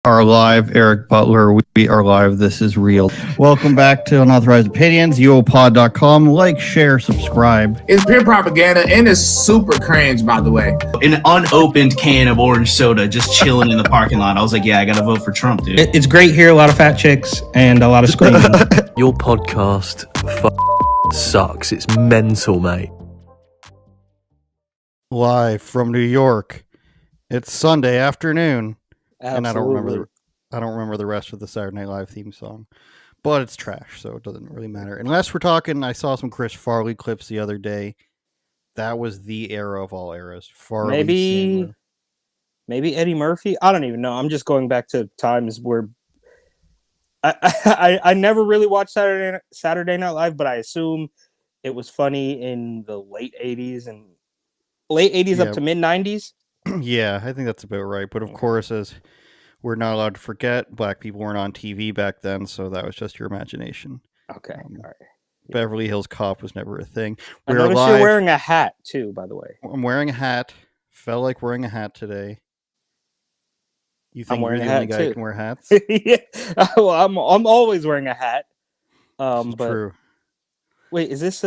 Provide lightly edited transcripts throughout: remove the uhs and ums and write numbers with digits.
Are live. Eric Butler, we are live. This is real. Welcome back to Unauthorized Opinions, uopod.com. Like, share, subscribe. It's pure propaganda and it's super cringe, by the way. An unopened can of orange soda just chilling in the parking lot. I was like, yeah, I gotta vote for Trump, dude. It's great here, a lot of fat chicks and a lot of screaming. Your podcast sucks. It's mental, mate. Live from New York. It's Sunday afternoon. Absolutely. And I don't remember the rest of the Saturday Night Live theme song. But it's trash, so it doesn't really matter. Unless we're talking, I saw some Chris Farley clips the other day. That was the era of all eras. Farley, maybe Eddie Murphy. I don't even know. I'm just going back to times where I never really watched Saturday Night Live, but I assume it was funny in the late 80s up to mid 90s. Yeah, I think that's about right. But of course, as we're not allowed to forget, black people weren't on TV back then, so that was just your imagination. Okay, all right. Beverly Hills Cop was never a thing. I noticed you're wearing a hat too, by the way. I'm wearing a hat. Felt like wearing a hat today. You think you're the only guy who can wear hats? Yeah. Well, I'm always wearing a hat. But true. Wait, is this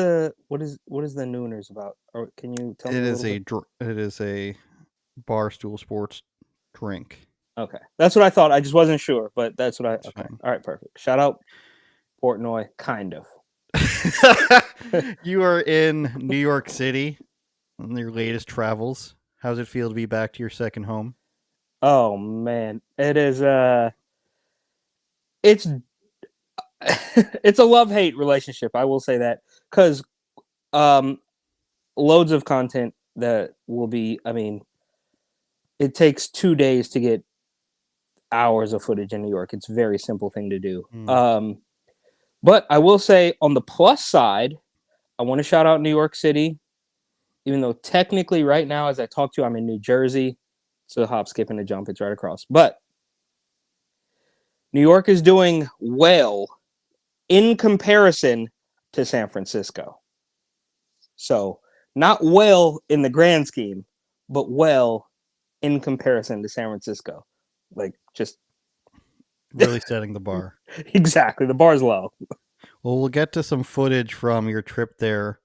what is the Nooners about? Or can you tell me? It is a Barstool Sports drink. Okay, that's what I thought. I just wasn't sure, but that's what okay. Fine. All right, perfect. Shout out Portnoy, kind of. You are in New York City on your latest travels. How does it feel to be back to your second home? Oh man, it is. It's it's a love-hate relationship. I will say that because loads of content that will be. I mean, it takes 2 days to get hours of footage in New York. It's a very simple thing to do. But I will say on the plus side, I want to shout out New York City, even though technically right now, as I talk to you, I'm in New Jersey. So a hop, skip, and a jump. It's right across. But New York is doing well in comparison to San Francisco. So not well in the grand scheme, but well in comparison to San Francisco. Like, just really setting the bar. Exactly. The bar's low. Well, we'll get to some footage from your trip there,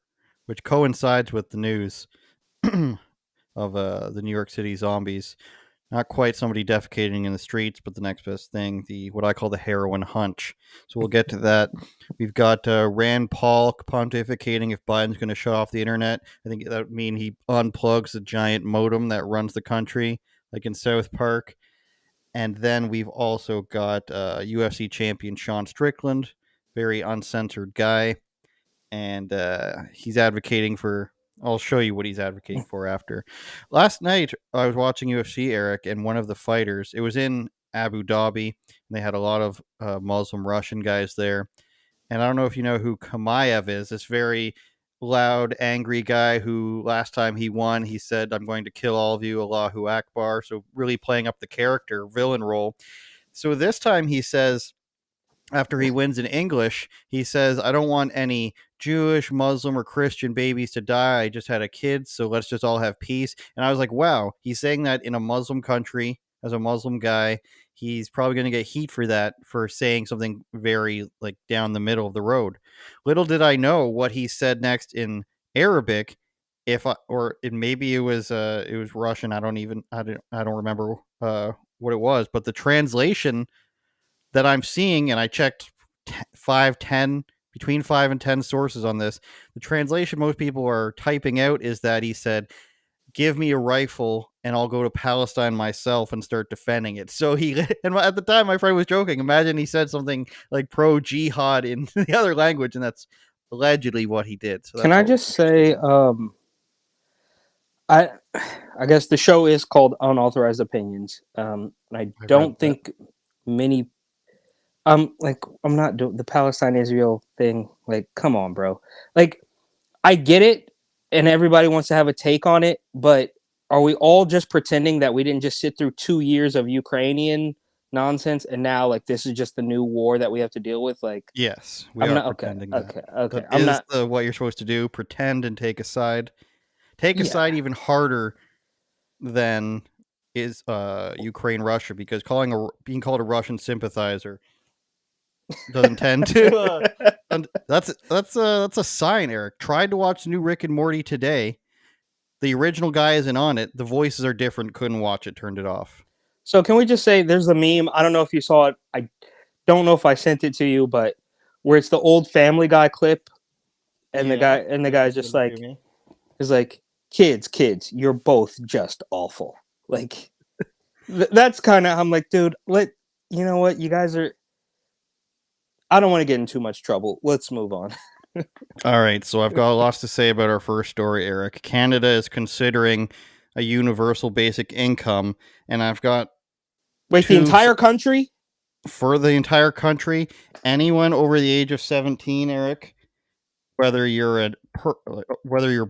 which coincides with the news of the New York City zombies. Not quite somebody defecating in the streets, but the next best thing, what I call the heroin hunch. So we'll get to that. We've got Rand Paul pontificating if Biden's going to shut off the internet. I think that would mean he unplugs the giant modem that runs the country, like in South Park. And then we've also got UFC champion Sean Strickland, very uncensored guy. And he's advocating for... I'll show you what he's advocating for after. Last night, I was watching UFC, Eric, and one of the fighters, it was in Abu Dhabi, and they had a lot of Muslim Russian guys there. And I don't know if you know who Kamayev is, this very loud, angry guy who last time he won, he said, "I'm going to kill all of you, Allahu Akbar." So really playing up the character, villain role. So this time he says, after he wins in English, he says, "I don't want any Jewish, Muslim, or Christian babies to die. I just had a kid, so let's just all have peace." And I was like, wow, he's saying that in a Muslim country, as a Muslim guy. He's probably going to get heat for that, for saying something very like down the middle of the road. Little did I know what he said next in Arabic. Maybe it was Russian. I don't remember what it was, but the translation that I'm seeing, and I checked between 5 and 10 sources on this. The translation most people are typing out is that he said, "Give me a rifle and I'll go to Palestine myself and start defending it." So and at the time my friend was joking. Imagine he said something like pro jihad in the other language, and that's allegedly what he did. So can I just say, I guess the show is called Unauthorized Opinions. And I don't think many, I'm not doing the Palestine-Israel thing. Like, come on, bro. Like, I get it, and everybody wants to have a take on it, but are we all just pretending that we didn't just sit through 2 years of Ukrainian nonsense, and now like this is just the new war that we have to deal with? Like, yes, we are pretending that. Okay. I'm not what you're supposed to do. Pretend and take a side. Take a side even harder than is Ukraine Russia, because being called a Russian sympathizer doesn't tend to that's a sign. Eric tried to watch the new Rick and Morty today. The original guy isn't on it. The voices are different. Couldn't watch it. Turned it off. So can we just say there's a meme? I don't know if you saw it. I don't know if I sent it to you, but where it's the old Family Guy clip, and the guy's just like, is like, kids, you're both just awful. Like that's kind of, I'm like, dude, you know what, you guys are. I don't want to get in too much trouble. Let's move on. All right, so I've got lots to say about our first story, Eric. Canada is considering a universal basic income, and I've got the entire country? For the entire country, anyone over the age of 17, Eric, whether you're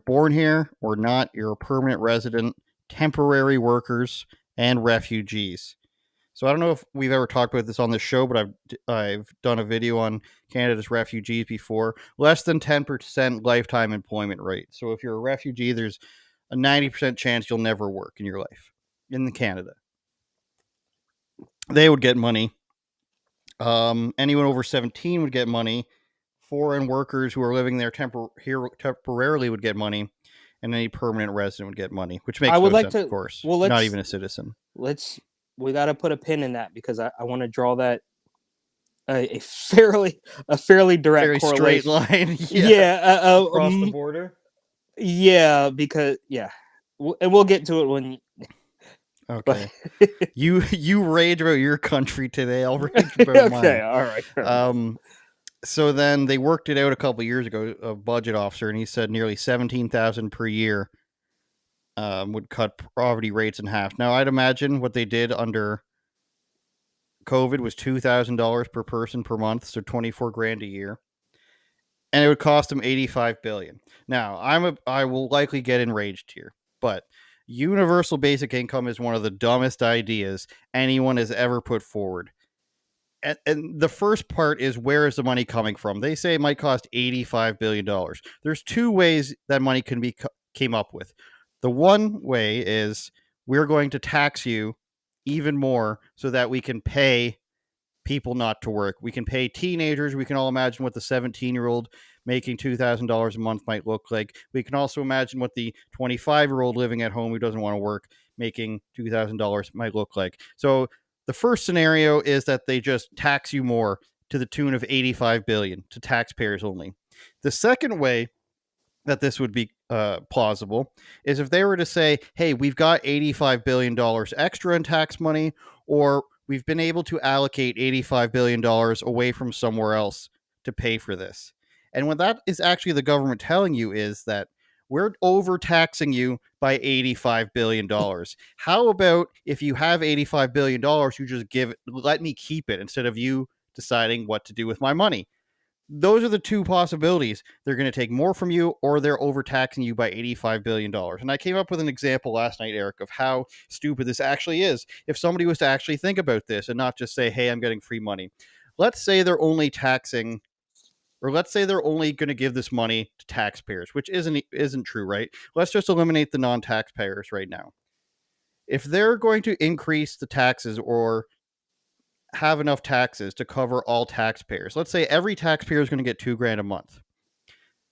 born here or not, you're a permanent resident, temporary workers, and refugees. So I don't know if we've ever talked about this on this show, but I've done a video on Canada's refugees before. Less than 10% lifetime employment rate. So if you're a refugee, there's a 90% chance you'll never work in your life in Canada. They would get money. Anyone over 17 would get money. Foreign workers who are living there temporarily would get money, and any permanent resident would get money, which makes sense, of course. Well, not even a citizen. We got to put a pin in that, because I want to draw that a fairly direct correlation. Straight line. Across the border. Yeah, because and we'll get to it when. Okay. you rage about your country today. I'll rage about mine. Okay, all right. So then they worked it out a couple of years ago, a budget officer, and he said nearly 17,000 per year would cut poverty rates in half. Now, I'd imagine what they did under COVID was $2,000 per person per month, so $24,000 a year, and it would cost them $85 billion. Now, I will likely get enraged here, but universal basic income is one of the dumbest ideas anyone has ever put forward. And the first part is, where is the money coming from? They say it might cost $85 billion. There's two ways that money came up with. The one way is, we're going to tax you even more so that we can pay people not to work. We can pay teenagers. We can all imagine what the 17-year-old making $2,000 a month might look like. We can also imagine what the 25-year-old living at home who doesn't want to work making $2,000 might look like. So the first scenario is that they just tax you more to the tune of $85 billion to taxpayers only. The second way that this would be plausible is if they were to say, hey, we've got $85 billion extra in tax money, or we've been able to allocate $85 billion away from somewhere else to pay for this. And what that is actually the government telling you is that we're overtaxing you by $85 billion. How about if you have $85 billion, you just let me keep it instead of you deciding what to do with my money? Those are the two possibilities. They're going to take more from you, or they're overtaxing you by $85 billion. And I came up with an example last night, Eric, of how stupid this actually is. If somebody was to actually think about this and not just say, hey, I'm getting free money. Let's say they're only taxing, or let's say they're only going to give this money to taxpayers, which isn't true, right? Let's just eliminate the non-taxpayers right now. If they're going to increase the taxes or have enough taxes to cover all taxpayers, let's say every taxpayer is going to get $2,000 a month,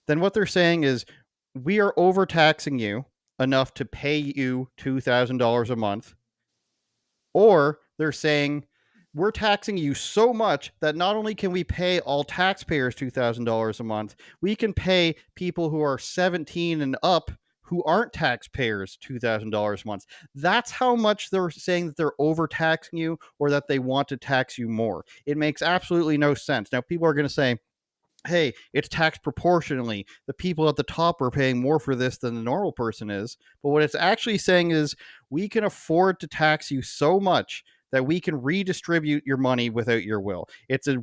then what they're saying is, we are overtaxing you enough to pay you $2,000 a month, or they're saying, we're taxing you so much that not only can we pay all taxpayers $2,000 a month, we can pay people who are 17 and up who aren't taxpayers $2,000 a month. That's how much they're saying that they're overtaxing you, or that they want to tax you more. It makes absolutely no sense. Now, people are going to say, hey, it's taxed proportionally. The people at the top are paying more for this than the normal person is. But what it's actually saying is, we can afford to tax you so much that we can redistribute your money without your will. It's a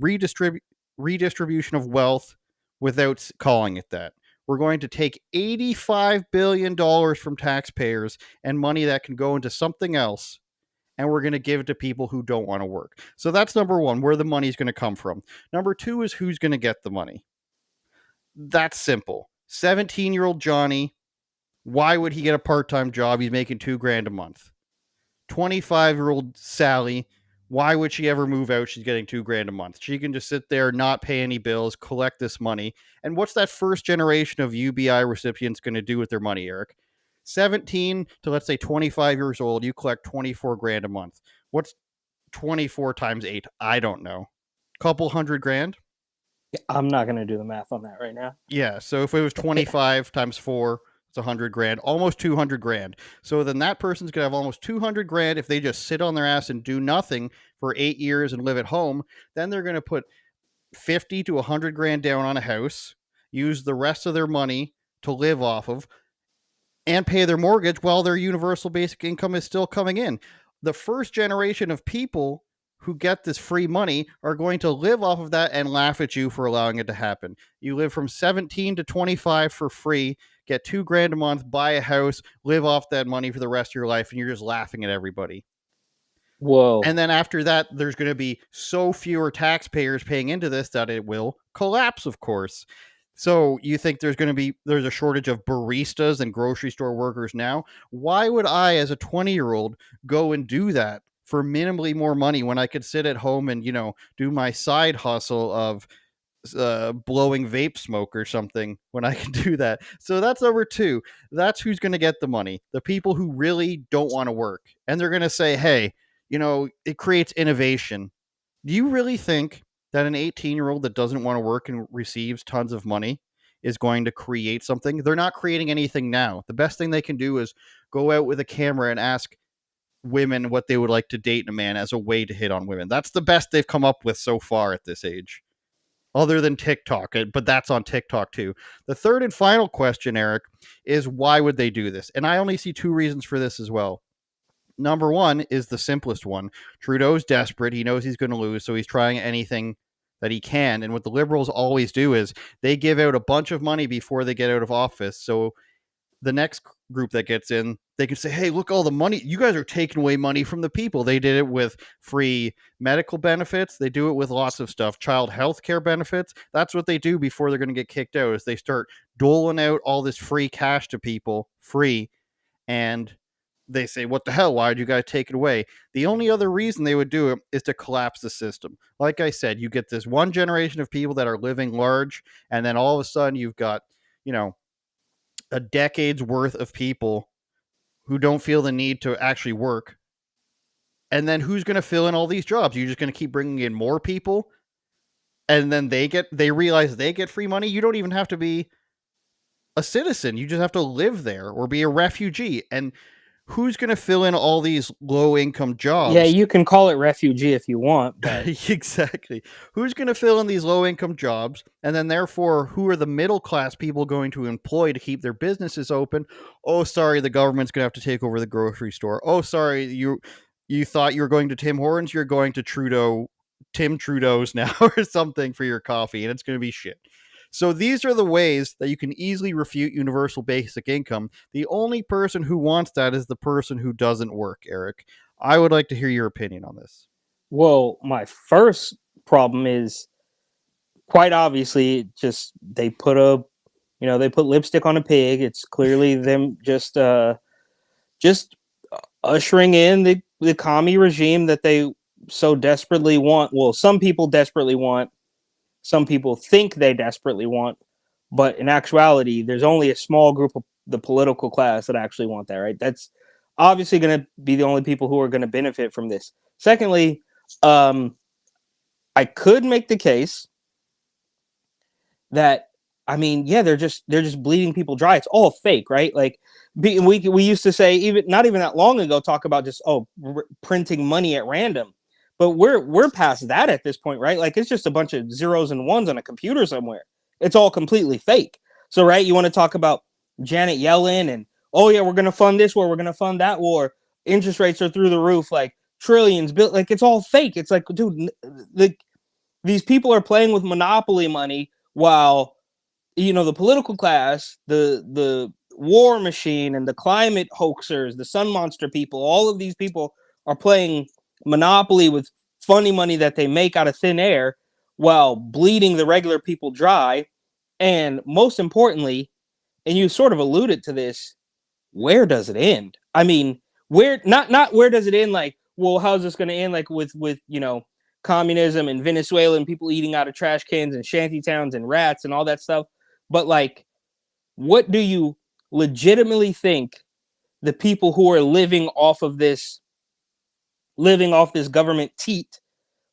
redistribution of wealth without calling it that. We're going to take $85 billion from taxpayers and money that can go into something else, and we're going to give it to people who don't want to work. So that's number one, where the money is going to come from. Number two is, who's going to get the money. That's simple. 17-year-old Johnny, why would he get a part-time job? He's making $2,000 a month. 25-year-old Sally, why would she ever move out? She's getting $2,000 a month. She can just sit there, not pay any bills, collect this money. And what's that first generation of UBI recipients going to do with their money, Eric? 17 to, let's say, 25 years old, you collect 24 grand a month. What's 24 times 8? I don't know. Couple $100,000? I'm not going to do the math on that right now. Yeah, so if it was 25 times 4, it's 100 grand, almost 200 grand. So then that person's going to have almost 200 grand if they just sit on their ass and do nothing for 8 years and live at home. Then they're going to put 50 to 100 grand down on a house, use the rest of their money to live off of, and pay their mortgage while their universal basic income is still coming in. The first generation of people who get this free money are going to live off of that and laugh at you for allowing it to happen. You live from 17 to 25 for free, get $2,000 a month, buy a house, live off that money for the rest of your life, and you're just laughing at everybody. Whoa. And then after that, there's going to be so fewer taxpayers paying into this that it will collapse, of course. So you think there's a shortage of baristas and grocery store workers now? Why would I, as a 20-year-old, go and do that for minimally more money when I could sit at home and, do my side hustle of blowing vape smoke or something when I can do that? So that's number 2. That's who's going to get the money. The people who really don't want to work. And they're going to say, hey, it creates innovation. Do you really think that an 18-year-old that doesn't want to work and receives tons of money is going to create something? They're not creating anything now. The best thing they can do is go out with a camera and ask women what they would like to date in a man as a way to hit on women. That's the best they've come up with so far at this age, other than TikTok, but that's on TikTok too. The third and final question, Eric, is why would they do this? And I only see 2 reasons for this as well. Number 1 is the simplest one. Trudeau's desperate. He knows he's going to lose, so he's trying anything that he can. And what the Liberals always do is they give out a bunch of money before they get out of office. So the next group that gets in, they can say, hey, look, all the money. You guys are taking away money from the people. They did it with free medical benefits. They do it with lots of stuff. Child health care benefits. That's what they do before they're going to get kicked out, is they start doling out all this free cash to people, free, and they say, what the hell? Why did you guys take it away? The only other reason they would do it is to collapse the system. Like I said, you get this one generation of people that are living large, and then all of a sudden you've got, a decade's worth of people who don't feel the need to actually work. And then who's going to fill in all these jobs? You're just going to keep bringing in more people, and then they realize they get free money. You don't even have to be a citizen. You just have to live there or be a refugee. And who's going to fill in all these low-income jobs? Yeah, you can call it refugee if you want, but exactly. Who's going to fill in these low-income jobs? And then, therefore, who are the middle-class people going to employ to keep their businesses open? Oh, sorry, the government's going to have to take over the grocery store. Oh, sorry, you thought you were going to Tim Hortons, you're going to Tim Trudeau's now or something for your coffee, and it's going to be shit. So these are the ways that you can easily refute universal basic income. The only person who wants that is the person who doesn't work, Eric. I would like to hear your opinion on this. Well, my first problem is, quite obviously, just they put lipstick on a pig. It's clearly them just ushering in the commie regime that they so desperately want. Well, some people desperately want. Some people think they desperately want, but in actuality, there's only a small group of the political class that actually want that, right? That's obviously going to be the only people who are going to benefit from this. Secondly, I could make the case that, they're just bleeding people dry. It's all fake, right? Like we used to say, not even that long ago, talk about just printing money at random. But we're past that at this point, right? Like, it's just a bunch of zeros and ones on a computer somewhere. It's all completely fake. So, right, you want to talk about Janet Yellen and, oh, yeah, we're going to fund this war, we're going to fund that war. Interest rates are through the roof, like trillions. Like, it's all fake. It's like, dude, these people are playing with monopoly money while, the political class, the war machine and the climate hoaxers, the sun monster people, all of these people are playing monopoly with funny money that they make out of thin air while bleeding the regular people dry. And most importantly, and you sort of alluded to this, where does it end? where not where does it end? Like, well, how's this going to end? Like with communism and Venezuela and people eating out of trash cans and shanty towns and rats and all that stuff. But like, what do you legitimately think the people who are living off this government teat?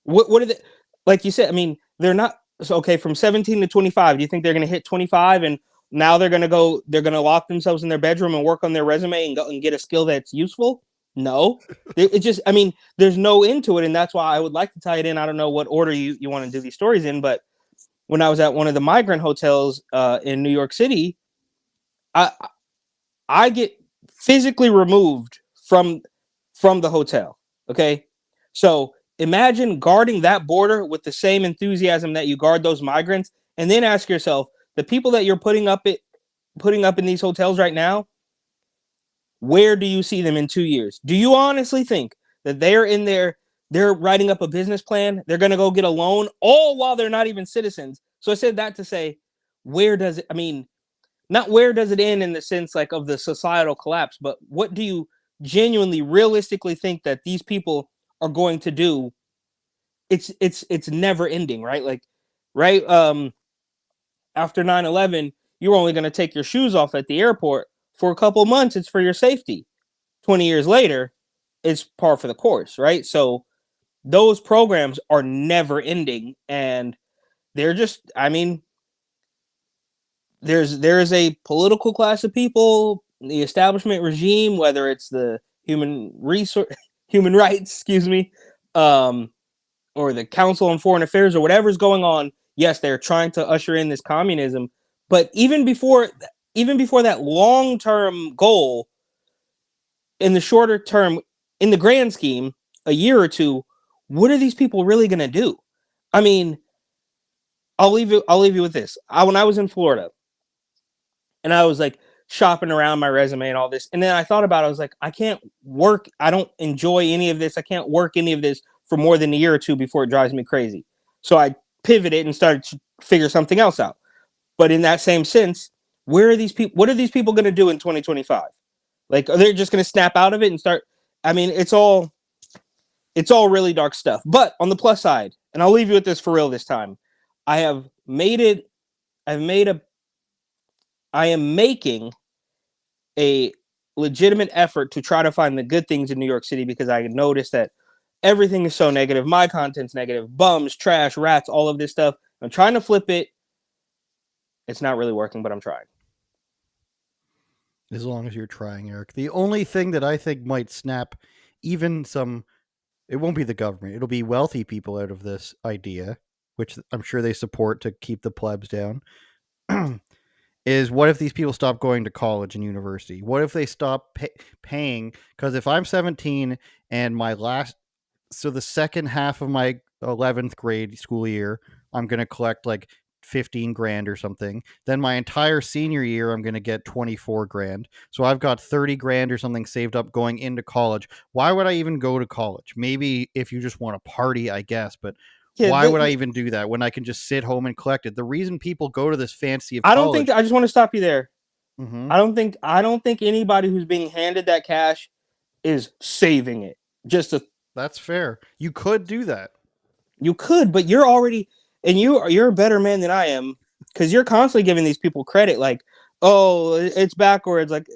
What are they? Like you said, I mean, they're not. So okay, from 17 to 25, do you think they're going to hit 25 and now they're going to lock themselves in their bedroom and work on their resume and go and get a skill that's useful? No. It just, I mean, there's no end to it, and that's why I would like to tie it in. I don't know what order you want to do these stories in, but when I was at one of the Migrant hotels in New York City, I get physically removed from the hotel. Okay, so imagine guarding that border with the same enthusiasm that you guard those migrants, and then ask yourself, the people that you're putting up in these hotels right now, where do you see them in 2 years? Do you honestly think that they're writing up a business plan, they're going to go get a loan, all while they're not even citizens? So I said that to say, where does it, I mean, not where does it end in the sense like of the societal collapse, but what do you genuinely realistically think that these people are going to do? It's never ending, right? Like, right, after 9/11, you're only going to take your shoes off at the airport for a couple months. It's for your safety. 20 years later, it's par for the course, right? So those programs are never ending, and they're just, I mean, there is a political class of people, the establishment regime, whether it's the human rights, excuse me, or the Council on Foreign Affairs or whatever's going on. Yes, they're trying to usher in this communism, but even before that long term goal, in the shorter term, in the grand scheme, a year or two, what are these people really going to do? I mean, I'll leave you with this. When I was in Florida, and I was like shopping around my resume and all this, and then I thought about it. I was like, I can't work. I don't enjoy any of this. I can't work any of this for more than a year or two before it drives me crazy. So I pivoted and started to figure something else out. But in that same sense, where are these people? What are these people going to do in 2025? Like, are they just going to snap out of it and start? I mean, it's all really dark stuff. But on the plus side, and I'll leave you with this for real this time, I have made it. I am making a legitimate effort to try to find the good things in New York City, because I noticed that everything is so negative. My content's negative. Bums, trash, rats, all of this stuff. I'm trying to flip it. It's not really working, but I'm trying. As long as you're trying, Eric. The only thing that I think might snap even some, it won't be the government. It'll be wealthy people out of this idea, which I'm sure they support to keep the plebs down. Is what if these people stop going to college and university? What if they stop paying? Because if I'm 17 and the second half of my 11th grade school year, I'm going to collect like 15 grand or something. Then my entire senior year, I'm going to get 24 grand. So I've got 30 grand or something saved up going into college. Why would I even go to college? Maybe if you just want to party, I guess, but Yeah, why would I even do that when I can just sit home and collect it? The reason people go to this fancy of I college. don't think. I just want to stop you there. Mm-hmm. I don't think anybody who's being handed that cash is saving it. That's fair. You could do that. You could, but you're already, and you're a better man than I am, because you're constantly giving these people credit, like, oh, it's backwards. Like,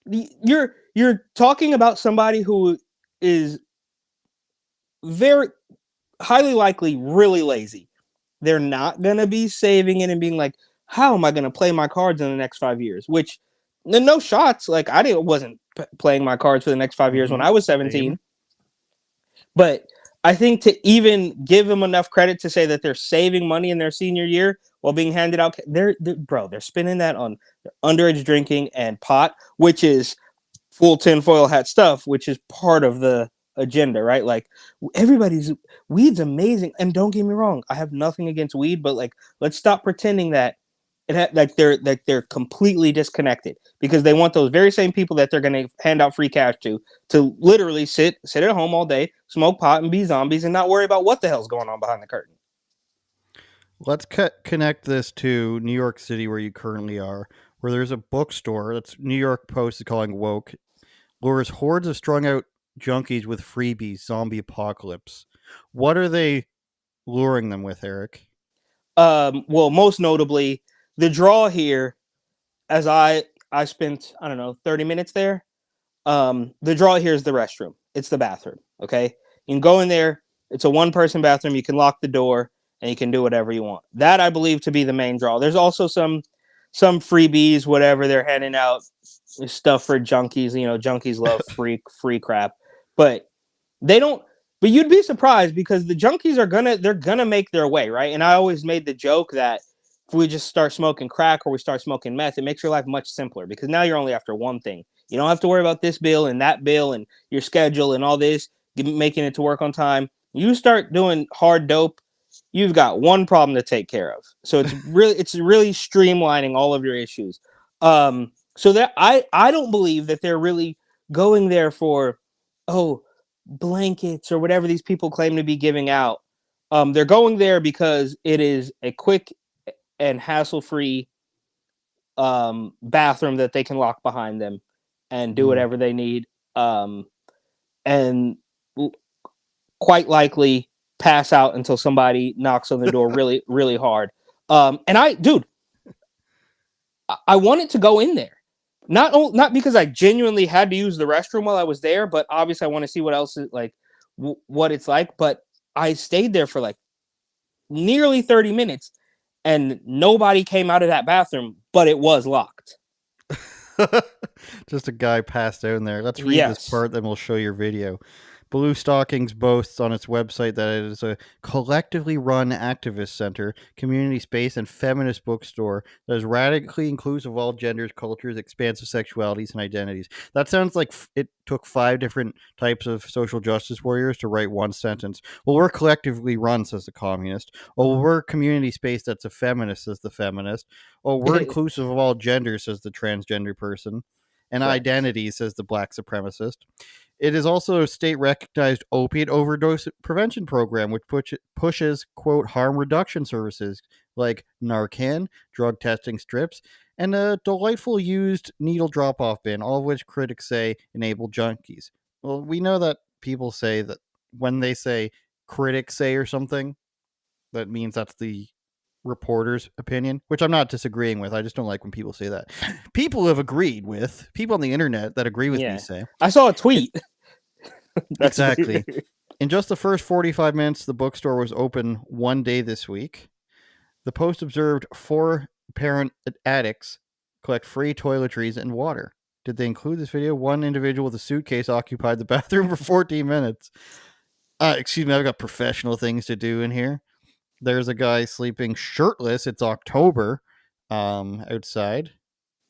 you're talking about somebody who is very highly likely really lazy. They're not gonna be saving it and being like, how am I gonna play my cards in the next 5 years? Which, no shots. Like, wasn't playing my cards for the next 5 years when I was 17. Same. But I think to even give them enough credit to say that they're saving money in their senior year while being handed out, they're spending that on underage drinking and pot, which is full tinfoil hat stuff, which is part of the agenda, right? Like, weed's amazing, and don't get me wrong, I have nothing against weed, but like, let's stop pretending that they're completely disconnected, because they want those very same people that they're going to hand out free cash to literally sit at home all day, smoke pot, and be zombies, and not worry about what the hell's going on behind the curtain. Let's connect this to New York City, where you currently are, where there's a bookstore that's New York Post is calling woke. lures hordes of strung out junkies with freebies, zombie apocalypse. What are they luring them with, Eric? Well, most notably, the draw here, as I spent, I don't know, 30 minutes there. The draw here is the restroom. It's the bathroom. Okay. You can go in there. It's a one-person bathroom. You can lock the door and you can do whatever you want. That I believe to be the main draw. There's also some freebies, whatever they're handing out, stuff for junkies. You know, junkies love free crap, but they don't. But you'd be surprised because the junkies they're gonna make their way, right? And I always made the joke that if we just start smoking crack or we start smoking meth, it makes your life much simpler because now you're only after one thing. You don't have to worry about this bill and that bill and your schedule and all this, making it to work on time. You start doing hard dope, you've got one problem to take care of. So it's really streamlining all of your issues. So that I don't believe that they're really going there for blankets or whatever these people claim to be giving out. They're going there because it is a quick and hassle-free bathroom that they can lock behind them and do whatever they need, and quite likely pass out until somebody knocks on the door really, really hard. And I wanted to go in there, not because I genuinely had to use the restroom while I was there, but obviously I want to see what else is like, what it's like. But I stayed there for like nearly 30 minutes, and nobody came out of that bathroom, but it was locked. Just a guy passed out in there. Let's read this part, then we'll show your video. Blue Stockings boasts on its website that it is a collectively run activist center, community space, and feminist bookstore that is radically inclusive of all genders, cultures, expansive sexualities, and identities. That sounds like it took 5 different types of social justice warriors to write one sentence. Well, we're collectively run, says the communist. Oh, we're community space that's a feminist, says the feminist. Oh, we're inclusive of all genders, says the transgender person. And identity, says the black supremacist. It is also a state-recognized opiate overdose prevention program, which pushes, quote, harm reduction services like Narcan, drug testing strips, and a delightful used needle drop-off bin, all of which critics say enable junkies. Well, we know that people say that when they say critics say or something, that means that's the reporter's opinion, which I'm not disagreeing with. I just don't like when people say that. People have agreed with, people on the internet that agree with me say. I saw a tweet. Exactly. In just the first 45 minutes, the bookstore was open one day this week. The Post observed 4 parent addicts collect free toiletries and water. Did they include this video? One individual with a suitcase occupied the bathroom for 14 minutes. Excuse me, I've got professional things to do in here. There's a guy sleeping shirtless. It's October outside.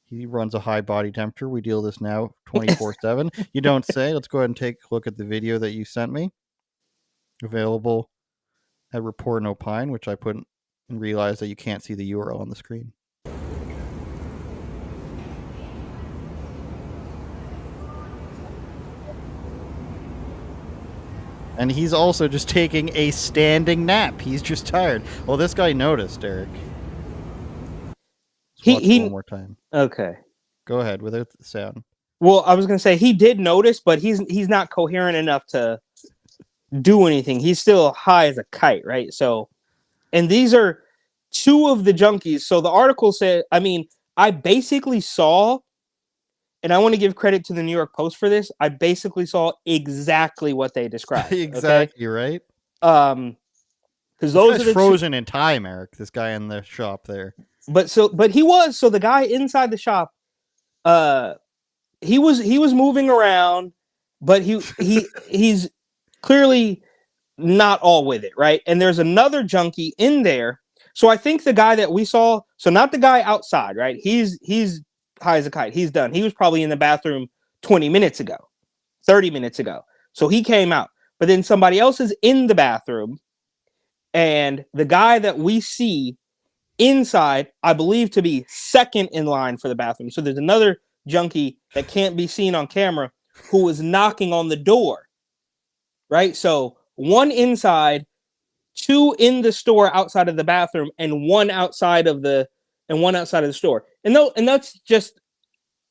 He runs a high body temperature. We deal this now 24/7. You don't say. Let's go ahead and take a look at the video that you sent me. Available at Report and Opine, which I put and realized that you can't see the URL on the screen. And he's also just taking a standing nap. He's just tired. Well, this guy noticed, Eric. He one more time. Okay. Go ahead without the sound. Well, I was going to say he did notice, but he's not coherent enough to do anything. He's still high as a kite, right? So, and these are 2 of the junkies. So the article said, I mean, I basically saw, and I want to give credit to the New York Post for this. I basically saw exactly what they described. Exactly, right? Because those are frozen in time, Eric. This guy in the shop there. But the guy inside the shop, he was moving around, but he's clearly not all with it, right? And there's another junkie in there. So I think the guy that we saw, so not the guy outside, right? He's high as a kite. He's done. He was probably in the bathroom 20 minutes ago, 30 minutes ago. So he came out. But then somebody else is in the bathroom, and the guy that we see inside, I believe to be second in line for the bathroom. So there's another junkie that can't be seen on camera who was knocking on the door, right? So 1 inside, 2 in the store outside of the bathroom, and 1 outside of the store. And that's just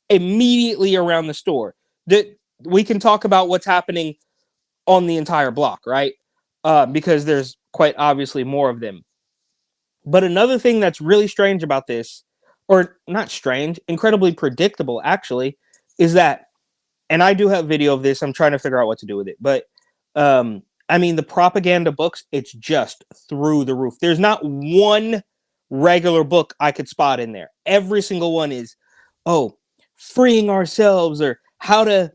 immediately around the store. we can talk about what's happening on the entire block, right? Because there's quite obviously more of them. But another thing that's really strange about this, or not strange, incredibly predictable actually, is that, and I do have video of this, I'm trying to figure out what to do with it, but I mean, the propaganda books, it's just through the roof. There's not one regular book I could spot in there. Every single one is, oh, freeing ourselves, or how to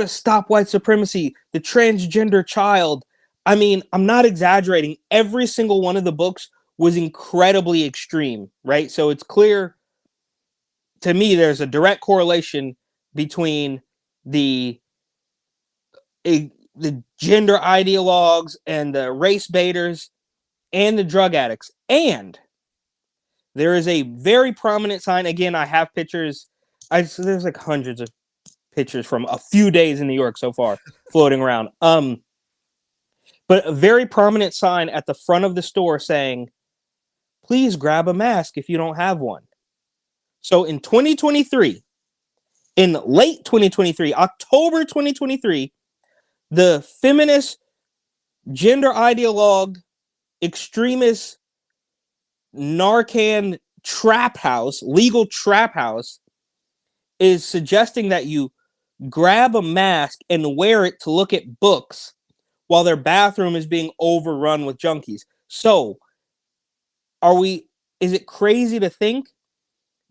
stop white supremacy, the transgender child. I mean, I'm not exaggerating. Every single one of the books was incredibly extreme, right? So it's clear to me there's a direct correlation between the the gender ideologues and the race baiters and the drug addicts. And there is a very prominent sign. Again, I have pictures. There's like hundreds of pictures from a few days in New York so far floating around. But a very prominent sign at the front of the store saying, please grab a mask if you don't have one. So in 2023, in late 2023, October 2023, the feminist, gender ideologue, extremist, Narcan trap house, legal trap house, is suggesting that you grab a mask and wear it to look at books while their bathroom is being overrun with junkies. So, is it crazy to think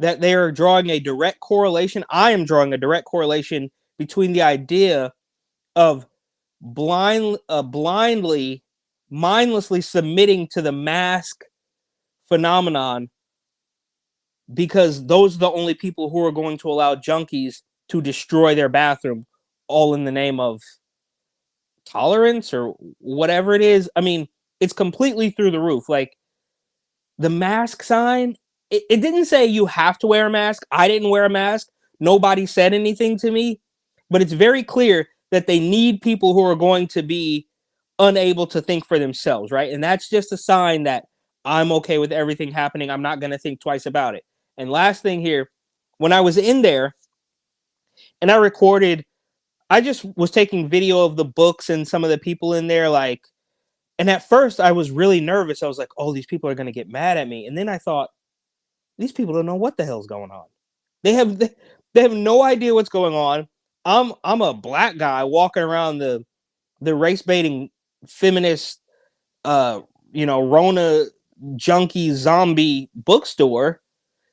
that they are drawing a direct correlation? I am drawing a direct correlation between the idea of blindly, mindlessly submitting to the mask phenomenon, because those are the only people who are going to allow junkies to destroy their bathroom, all in the name of tolerance or whatever it is. I mean, it's completely through the roof. Like, the mask sign, it didn't say you have to wear a mask. I didn't wear a mask. Nobody said anything to me. But it's very clear that they need people who are going to be unable to think for themselves, right? And that's just a sign that I'm okay with everything happening. I'm not going to think twice about it. And last thing here, when I was in there and I recorded, I just was taking video of the books and some of the people in there, like, and at first I was really nervous. I was like, oh, these people are going to get mad at me. And then I thought, these people don't know what the hell's going on. They have no idea what's going on. I'm a black guy walking around the race baiting feminist Rona junkie zombie bookstore.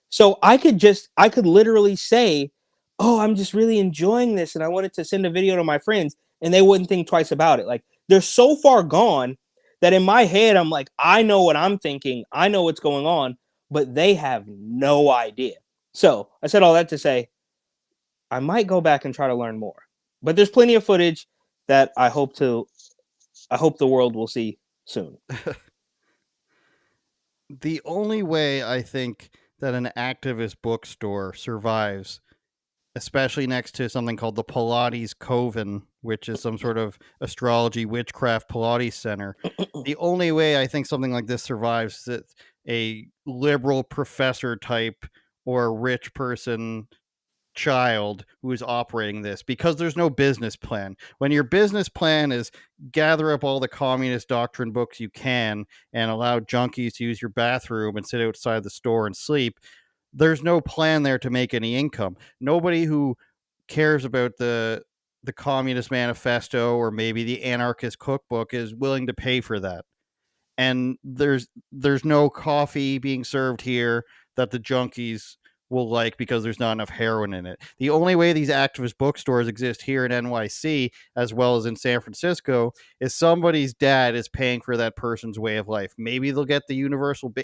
So I could literally say, oh, I'm just really enjoying this and I wanted to send a video to my friends, and they wouldn't think twice about it. Like, they're so far gone that in my head I'm like, I know what I'm thinking, I know what's going on, but they have no idea. So I said all that to say I might go back and try to learn more. But there's plenty of footage that I hope the world will see soon. The only way I think that an activist bookstore survives, especially next to something called the Pilates Coven, which is some sort of astrology, witchcraft Pilates center. The only way I think something like this survives is that a liberal professor type or a rich person child who is operating this, because there's no business plan. When your business plan is gather up all the communist doctrine books you can and allow junkies to use your bathroom and sit outside the store and sleep, there's no plan there to make any income. Nobody who cares about the Communist Manifesto or maybe the Anarchist Cookbook is willing to pay for that. And there's no coffee being served here that the junkies will like because there's not enough heroin in it. The only way these activist bookstores exist here in NYC as well as in San Francisco is somebody's dad is paying for that person's way of life. Maybe they'll get the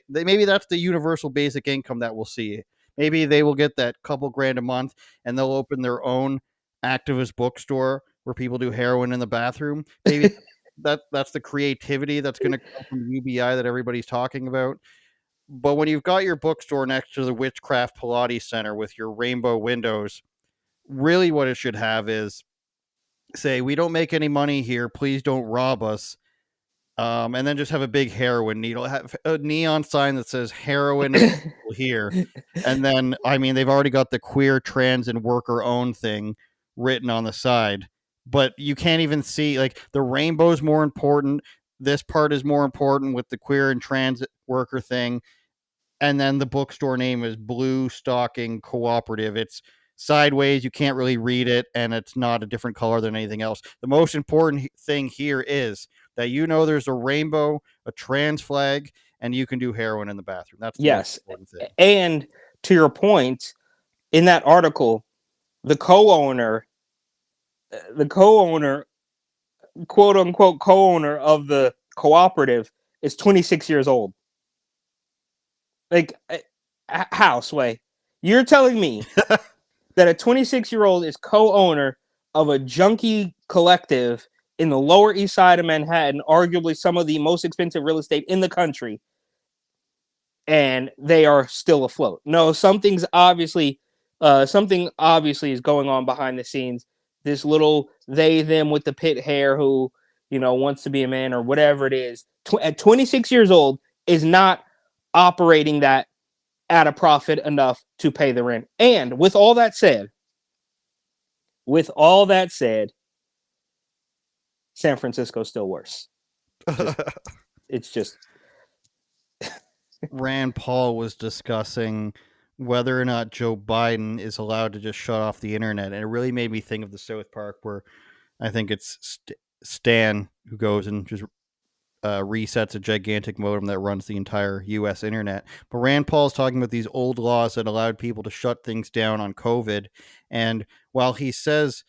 maybe that's the universal basic income that we'll see. Maybe they will get that couple grand a month and they'll open their own activist bookstore where people do heroin in the bathroom. Maybe that's the creativity that's going to come from UBI that everybody's talking about. But when you've got your bookstore next to the Witchcraft Pilates Center with your rainbow windows, really what it should have is say, we don't make any money here. Please don't rob us. And then just have a big heroin needle, have a neon sign that says heroin here. And then, I mean, they've already got the queer, trans, and worker owned thing written on the side, but you can't even see, like, the rainbow's more important. This part is more important with the queer and trans worker thing. And then the bookstore name is Blue Stocking Cooperative. It's sideways. You can't really read it, and it's not a different color than anything else. The most important thing here is that there's a rainbow, a trans flag, and you can do heroin in the bathroom. That's the most important thing. And to your point, in that article, the co-owner, quote unquote co-owner of the cooperative is 26 years old. Like, how, Sway? You're telling me that a 26-year-old is co-owner of a junkie collective in the Lower East Side of Manhattan, arguably some of the most expensive real estate in the country, and they are still afloat? No, something obviously is going on behind the scenes. This little them with the pit hair who, wants to be a man or whatever it is, at 26 years old is not operating that at a profit enough to pay the rent. And with all that said, San Francisco's still worse. It's just Rand Paul was discussing whether or not Joe Biden is allowed to just shut off the internet, and it really made me think of the South Park, where I think it's Stan who goes and just resets a gigantic modem that runs the entire U.S. internet. But Rand Paul's talking about these old laws that allowed people to shut things down on COVID. And while he says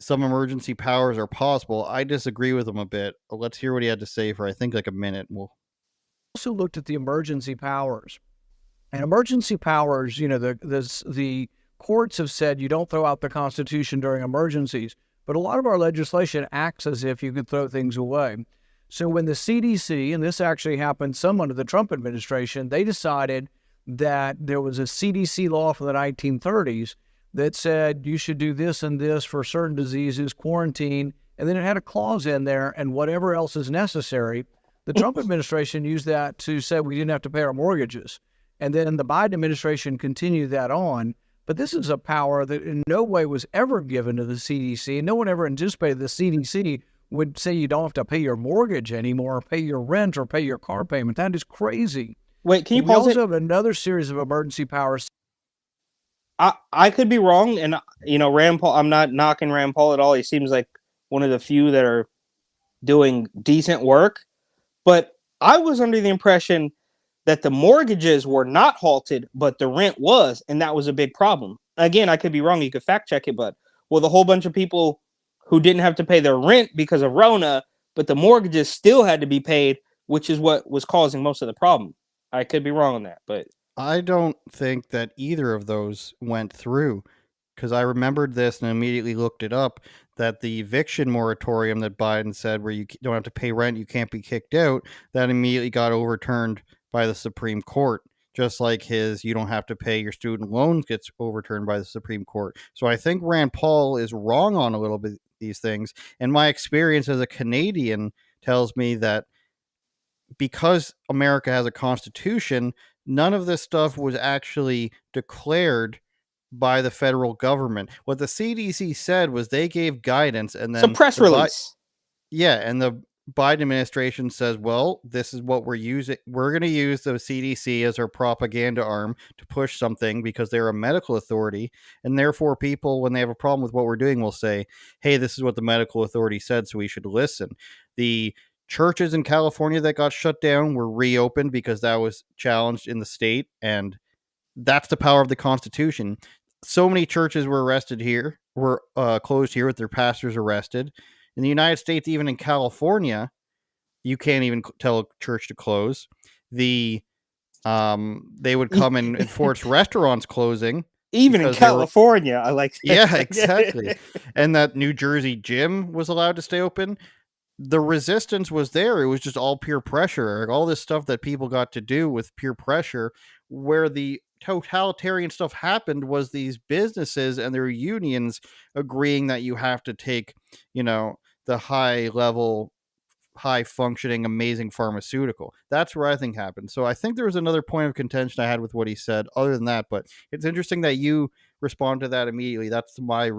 some emergency powers are possible, I disagree with him a bit. Let's hear what he had to say for, I think, like a minute. We'll also looked at the emergency powers. And emergency powers, the courts have said you don't throw out the Constitution during emergencies. But a lot of our legislation acts as if you could throw things away. So when the CDC, and this actually happened some under the Trump administration, they decided that there was a CDC law from the 1930s that said you should do this and this for certain diseases, quarantine, and then it had a clause in there, and whatever else is necessary. The Trump administration used that to say we didn't have to pay our mortgages. And then the Biden administration continued that on. But this is a power that in no way was ever given to the CDC. No one ever anticipated the CDC would say you don't have to pay your mortgage anymore, or pay your rent, or pay your car payment. That is crazy. Wait, can you pause it? We also have it? another series of emergency powers. I could be wrong, and Rand Paul. I'm not knocking Rand Paul at all. He seems like one of the few that are doing decent work. But I was under the impression that the mortgages were not halted, but the rent was, and that was a big problem. Again, I could be wrong. You could fact check it, but with a whole bunch of people who didn't have to pay their rent because of Rona, but the mortgages still had to be paid, which is what was causing most of the problem. I could be wrong on that, but I don't think that either of those went through, because I remembered this and immediately looked it up, that the eviction moratorium that Biden said where you don't have to pay rent, you can't be kicked out, that immediately got overturned by the Supreme Court. Just like his you don't have to pay your student loans gets overturned by the Supreme Court. So I think Rand Paul is wrong on a little bit these things. And my experience as a Canadian tells me that because America has a constitution, none of this stuff was actually declared by the federal government. What the CDC said was they gave guidance, and then some press release. And the Biden administration says, well, this is what we're using. We're going to use the CDC as our propaganda arm to push something because they're a medical authority. And therefore, people, when they have a problem with what we're doing, will say, hey, this is what the medical authority said, so we should listen. The churches in California that got shut down were reopened because that was challenged in the state. And that's the power of the Constitution. So many churches were closed here with their pastors arrested. In the United States, even in California, you can't even tell a church to close. They would come and enforce restaurants closing. Even in California, I like that. Yeah, exactly. And that New Jersey gym was allowed to stay open. The resistance was there. It was just all peer pressure. Like all this stuff that people got to do with peer pressure. Where the totalitarian stuff happened was these businesses and their unions agreeing that you have to take, the high level, high functioning, amazing pharmaceutical. That's where I think happened. So I think there was another point of contention I had with what he said other than that, but it's interesting that you respond to that immediately. That's my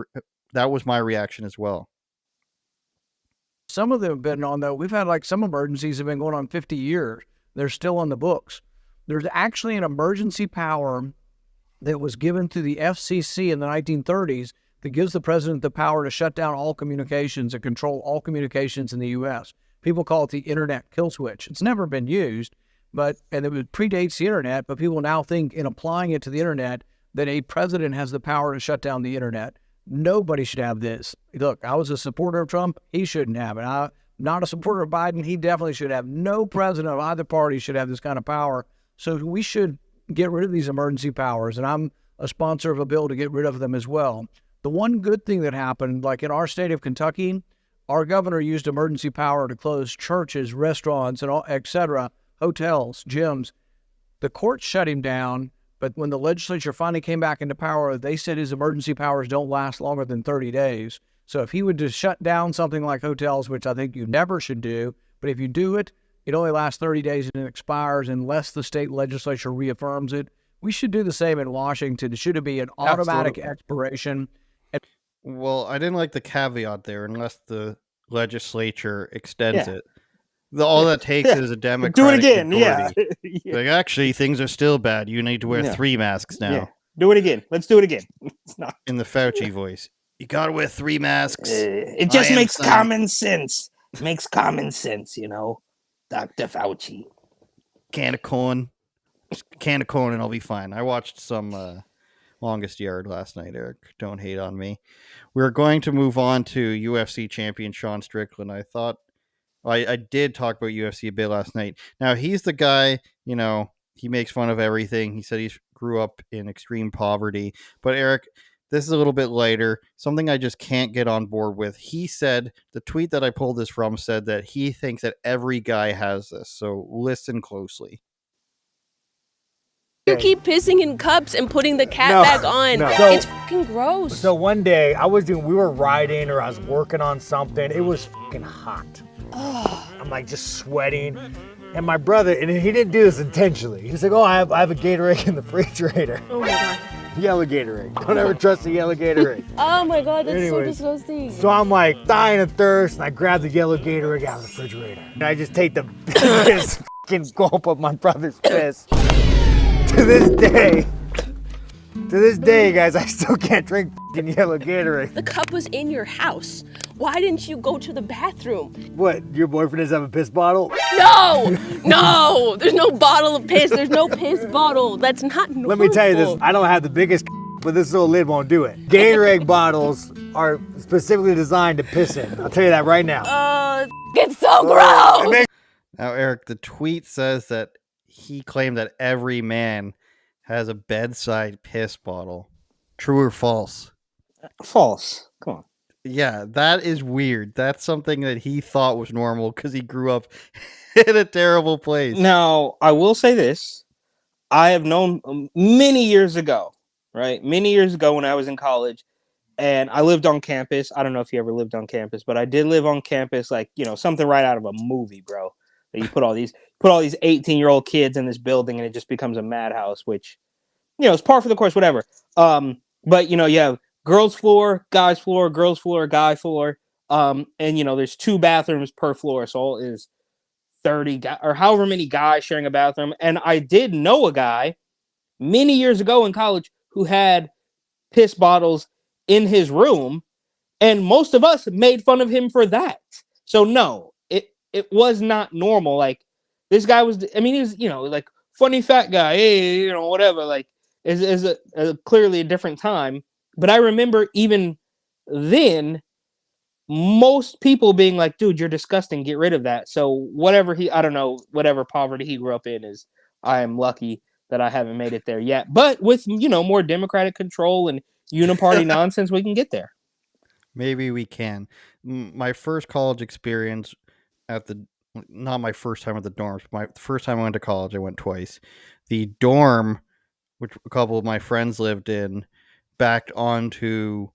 that was my reaction as well. Some of them have been on, though. We've had like some emergencies have been going on 50 years. They're still on the books. There's actually an emergency power that was given to the FCC in the 1930s that gives the president the power to shut down all communications and control all communications in the U.S. People call it the internet kill switch. It's never been used, and it predates the internet, but people now think in applying it to the internet that a president has the power to shut down the internet. Nobody should have this. Look, I was a supporter of Trump. He shouldn't have it. I'm not a supporter of Biden. He definitely should have. No president of either party should have this kind of power. So we should get rid of these emergency powers, and I'm a sponsor of a bill to get rid of them as well. The one good thing that happened, like in our state of Kentucky, our governor used emergency power to close churches, restaurants, and all, etc., hotels, gyms. The court shut him down, but when the legislature finally came back into power, they said his emergency powers don't last longer than 30 days. So if he would just shut down something like hotels, which I think you never should do, but if you do it, it only lasts 30 days and it expires unless the state legislature reaffirms it. We should do the same in Washington. It should be an automatic expiration. Well, I didn't like the caveat there, unless the legislature extends it. All that takes is a Democratic Do it again, majority. yeah. Like, actually, things are still bad. You need to wear 3 masks now. Yeah. Do it again. Let's do it again. It's not in the Fauci voice. You gotta wear 3 masks. It just makes common sense. It makes common sense, Dr. Fauci. Can of corn. Just a can of corn and I'll be fine. I watched some Longest Yard last night, Eric. Don't hate on me. We're going to move on to UFC champion Sean Strickland. I did talk about UFC a bit last night. Now, he's the guy, he makes fun of everything. He said he grew up in extreme poverty. But Eric, this is a little bit lighter. Something I just can't get on board with. He said, the tweet that I pulled this from said that he thinks that every guy has this. So listen closely. You keep pissing in cups and putting the cap back on. So, it's fucking gross. So one day we were riding or I was working on something. It was fucking hot. I'm like just sweating. And my brother, and he didn't do this intentionally. He's like, I have a Gatorade in the refrigerator. Oh my God. Yellow Gatorade. Don't ever trust a yellow Gatorade. Oh my God, that's Anyways, so disgusting. So I'm like dying of thirst and I grab the yellow Gatorade out of the refrigerator. And I just take the biggest fucking gulp of my brother's piss. To this day, guys, I still can't drink fucking yellow Gatorade. The cup was in your house. Why didn't you go to the bathroom? What, your boyfriend doesn't have a piss bottle? No, there's no bottle of piss. There's no piss bottle. That's not normal. Let me tell you this, I don't have the biggest but this little lid won't do it. Gatorade bottles are specifically designed to piss in. I'll tell you that right now. It's so gross. Now, Eric, the tweet says that he claimed that every man has a bedside piss bottle. True or false? False. Come on. Yeah, that is weird. That's something that he thought was normal because he grew up in a terrible place. Now, I will say this. I have known many years ago, right? Many years ago when I was in college and I lived on campus. I don't know if you ever lived on campus, but I did live on campus, like, something right out of a movie, bro. That you put all these 18-year-old kids in this building and it just becomes a madhouse, which, it's par for the course, whatever. But, you have girls' floor, guys' floor, girls' floor, guy floor. And, there's 2 bathrooms per floor. So all is 30 or however many guys sharing a bathroom. And I did know a guy many years ago in college who had piss bottles in his room. And most of us made fun of him for that. So no, it was not normal. Like, this guy was, he was, like, funny fat guy, hey, whatever, like, is a clearly a different time. But I remember even then, most people being like, dude, you're disgusting, get rid of that. So whatever poverty he grew up in is, I am lucky that I haven't made it there yet. But with, more democratic control and uniparty nonsense, we can get there. Maybe we can. My first college experience not my first time at the dorms, my first time I went to college, I went twice. The dorm, which a couple of my friends lived in, backed onto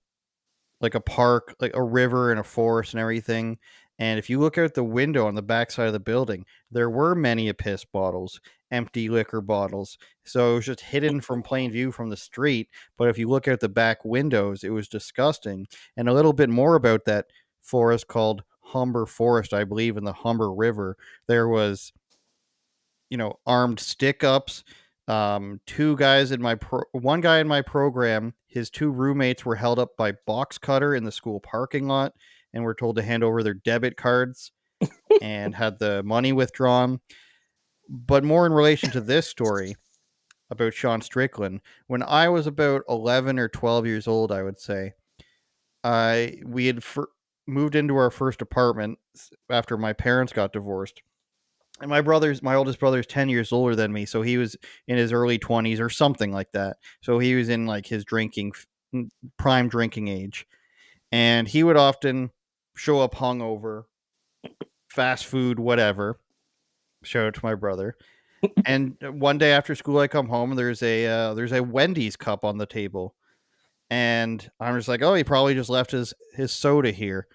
like a park, like a river and a forest and everything. And if you look out the window on the backside of the building, there were many piss bottles, empty liquor bottles. So it was just hidden from plain view from the street. But if you look out the back windows, it was disgusting. And a little bit more about that forest called Humber Forest, I believe, in the Humber River. There was, armed stick ups. Two guys in one guy in my program, his two roommates were held up by box cutter in the school parking lot and were told to hand over their debit cards and had the money withdrawn. But more in relation to this story about Sean Strickland, when I was about 11 or 12 years old, I would say, we had moved into our first apartment after my parents got divorced. And my oldest brother is 10 years older than me. So he was in his early 20s or something like that. So he was in like his prime drinking age. And he would often show up hungover, fast food, whatever. Shout out to my brother. And one day after school, I come home and there's a Wendy's cup on the table. And I'm just like, oh, he probably just left his soda here.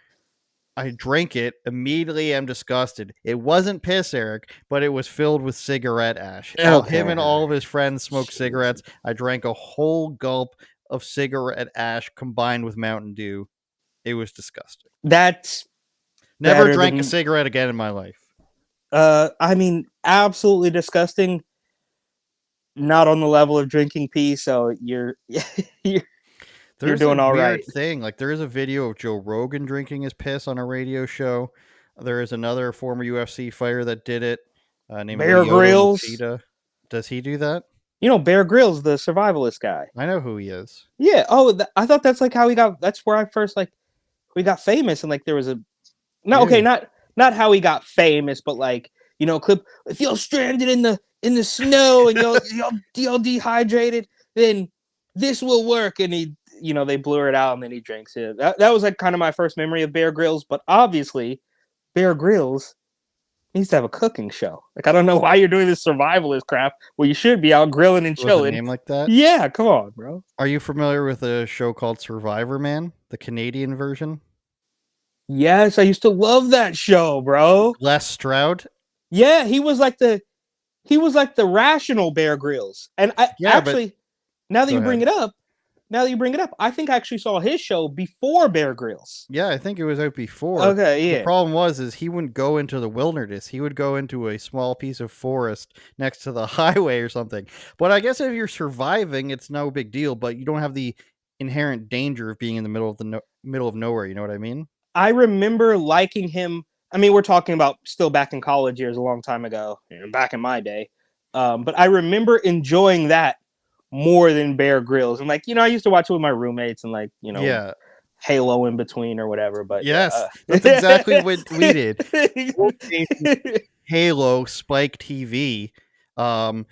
I drank it. Immediately, I'm disgusted. It wasn't piss, Eric, but it was filled with cigarette ash. Okay. Him and all of his friends smoked cigarettes. I drank a whole gulp of cigarette ash combined with Mountain Dew. It was disgusting. That's Never drank a cigarette again in my life. I mean, absolutely disgusting. Not on the level of drinking pee, so you're There's doing a all weird right. thing. Like there is a video of Joe Rogan drinking his piss on a radio show. There is another former UFC fighter that did it. Named Bear Lyoto Grylls. Machida. Does he do that? Bear Grylls, the survivalist guy. I know who he is. Yeah. Oh, I thought that's like how he got. That's where I first we got famous, and like there was a. No, Yeah. okay, not how he got famous, but like clip. If you're stranded in the snow and you're dehydrated, then this will work. And he, they blur it out, and then he drinks it. That was like kind of my first memory of Bear Grylls. But obviously, Bear Grylls needs to have a cooking show. Like I don't know why you're doing this survivalist crap. Well, you should be out grilling and chilling. With a name like that? Yeah, come on, bro. Are you familiar with a show called Survivor Man, the Canadian version? Yes, I used to love that show, bro. Les Stroud? Yeah, he was like the rational Bear Grylls. And now that you bring it up, I think I actually saw his show before Bear Grylls. Yeah, I think it was out before. Okay, yeah. The problem is he wouldn't go into the wilderness. He would go into a small piece of forest next to the highway or something. But I guess if you're surviving, it's no big deal. But you don't have the inherent danger of being in the middle of nowhere. You know what I mean? I remember liking him. I mean, we're talking about still back in college years, a long time ago, back in my day. But I remember enjoying that more than Bear Grylls. And like, I used to watch it with my roommates and like, Yeah. Halo in between or whatever. But yes, that's exactly what we did. Halo, Spike TV, we had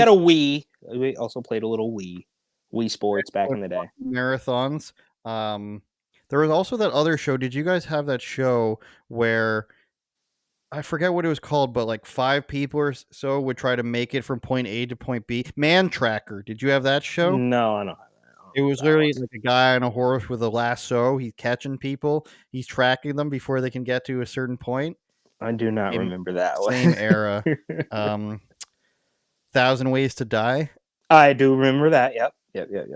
a Wii. We also played a little Wii Sports back in the day. Marathons. There was also that other show. Did you guys have that show where I forget what it was called, but like 5 people or so would try to make it from point A to point B? Man Tracker. Did you have that show? No, I don't have that. It was literally like a guy on a horse with a lasso. He's catching people. He's tracking them before they can get to a certain point. I do not remember that one. Same era. 1,000 Ways to Die. I do remember that. Yep.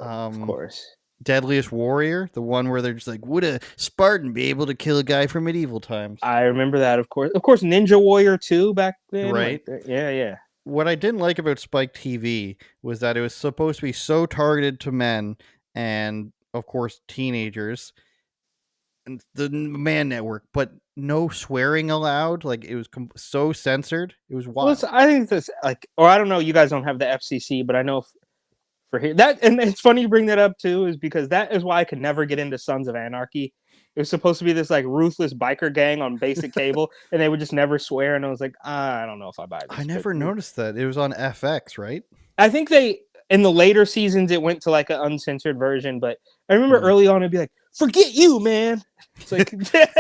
Of course. Deadliest Warrior, the one where they're just like, would a Spartan be able to kill a guy from medieval times? I remember that, of course. Of course, Ninja Warrior 2 back then. Right. Like, yeah. What I didn't like about Spike TV was that it was supposed to be so targeted to men and, of course, teenagers. And the Man Network, but no swearing allowed. Like, it was so censored. It was wild. Well, I think that's or I don't know, you guys don't have the FCC, but I know for here and it's funny you bring that up too, is because that is why I could never get into Sons of Anarchy. It was supposed to be this like ruthless biker gang on basic cable, and they would just never swear, and I was like, I don't know if I buy this. I never noticed that. It was on FX, right? I think in the later seasons it went to like an uncensored version, but I remember early on it'd be like, forget you, man. It's like get